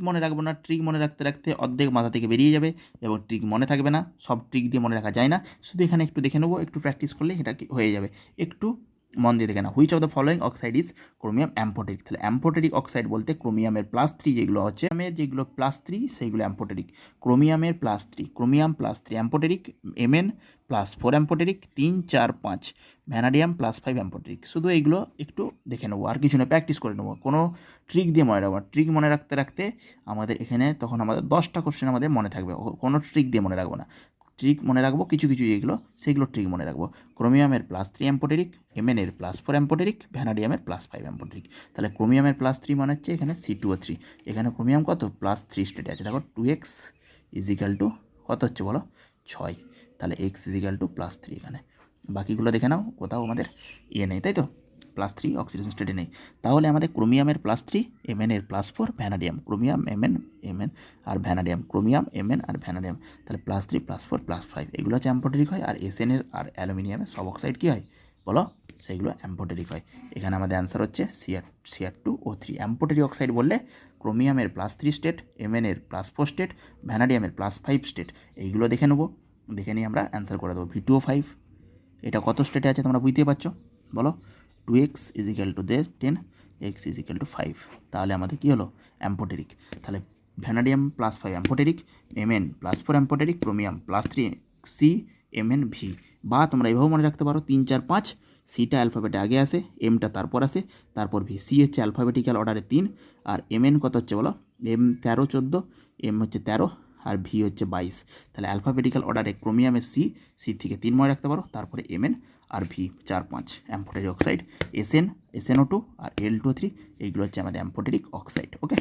মনে রাখবো না, ট্রিক মনে রাখতে রাখতে অর্ধেক মাথা থেকে বেরিয়ে যাবে এবং ট্রিক মনে থাকবে না, সব ট্রিক দিয়ে মনে রাখা যায় না। শুধু এখানে একটু দেখে নেবো, একটু প্র্যাকটিস করলে এটা হয়ে যাবে। একটু মন দিয়ে দেখে না, which of the following oxide is chromium amphoteric. তাহলে অ্যাম্ফোটেরিক অক্সাইড বলতে ক্রোমিয়ামের +3 যেগুলো হচ্ছে, যেগুলো +3 সেইগুলো অ্যাম্ফোটেরিক। ক্রোমিয়ামের +3, chromium +3 amphoteric, Mn+4 amphoteric, 3, 4, 5 vanadium +5 amphoteric. শুধু এইগুলো একটু দেখে নেবো, আর কিছু না, প্র্যাকটিস করে নেবো। কোনো ট্রিক দিয়ে মনে রাখবো, ট্রিক মনে রাখতে রাখতে আমাদের এখানে তখন আমাদের 10টা কোশ্চেন আমাদের মনে থাকবে, কোনো ট্রিক দিয়ে মনে রাখবো না। ট্রিক মনে রাখবো কিছু কিছু যেগুলো, সেগুলো ট্রিক মনে রাখবো। ক্রোমিয়ামের +3 অ্যাম্ফোটেরিক, Mn এর +4 অ্যাম্ফোটেরিক, ভ্যানাডিয়ামের +5 অ্যাম্ফোটেরিক। তাহলে ক্রোমিয়ামের +3 মানে হচ্ছে এখানে C2O3, এখানে ক্রোমিয়াম কত +3 স্টেটে আছে। দেখো 2x = কত হচ্ছে বলো, 6। তাহলে x +3 এখানে। বাকিগুলো দেখে নাও, কোথাও আমাদের নেই, তাই তো, +3 অক্সিডেশন স্টেটে নেই। তাহলে আমাদের ক্রোমিয়ামের +3, Mn এর +4, ভ্যানাডিয়াম, ক্রোমিয়াম Mn আর ভ্যানাডিয়াম, ক্রোমিয়াম Mn আর ভ্যানাডিয়াম। তাহলে +3 +4 +5 এগুলো হচ্ছে অ্যাম্ফোটেরিক হয়। আর Sn এর আর অ্যালুমিনিয়ামের সব অক্সাইড কী হয় বলো, সেগুলো অ্যাম্ফোটেরিক হয়। এখানে আমাদের অ্যান্সার হচ্ছে Cr2O3। অ্যাম্ফোটেরিক অক্সাইড বললে ক্রোমিয়ামের +3 স্টেট, Mn এর +4 স্টেট, ভ্যানাডিয়ামের +5 স্টেট। এইগুলো দেখে নেবো, দেখে নিয়ে আমরা অ্যান্সার করে দেবো। V2O5 এটা কত স্টেটে আছে তোমরা বুঝতে পারছো বলো, 2x = 10, x = 5। তাহলে আমাদের কী হলো, অ্যাম্ফোটেরিক। তাহলে vanadium +5 amphoteric, Mn +4 amphoteric, chromium +3 C, Mn V। বা তোমরা এভাবেও মনে রাখতে পারো, 3, 4, 5 সিটা অ্যালফাবেটে আগে আসে, এমটা তারপর আসে, তারপর ভি। সি হচ্ছে অ্যালফাবেটিক্যাল অর্ডারে 3, আর Mn কত হচ্ছে বলো, M 13, 14, M হচ্ছে 13, আর ভি হচ্ছে 22। তাহলে অ্যালফাবেটিক্যাল অর্ডারে ক্রোমিয়ামের সি থেকে 3 মনে রাখতে পারো, তারপরে Mn আর ভি 4, 5 অ্যাম্ফোটেরিক অক্সাইড। SnO2 আর Al2O3 এইগুলো হচ্ছে আমাদের অ্যাম্ফোটেরিক অক্সাইড। ওকে।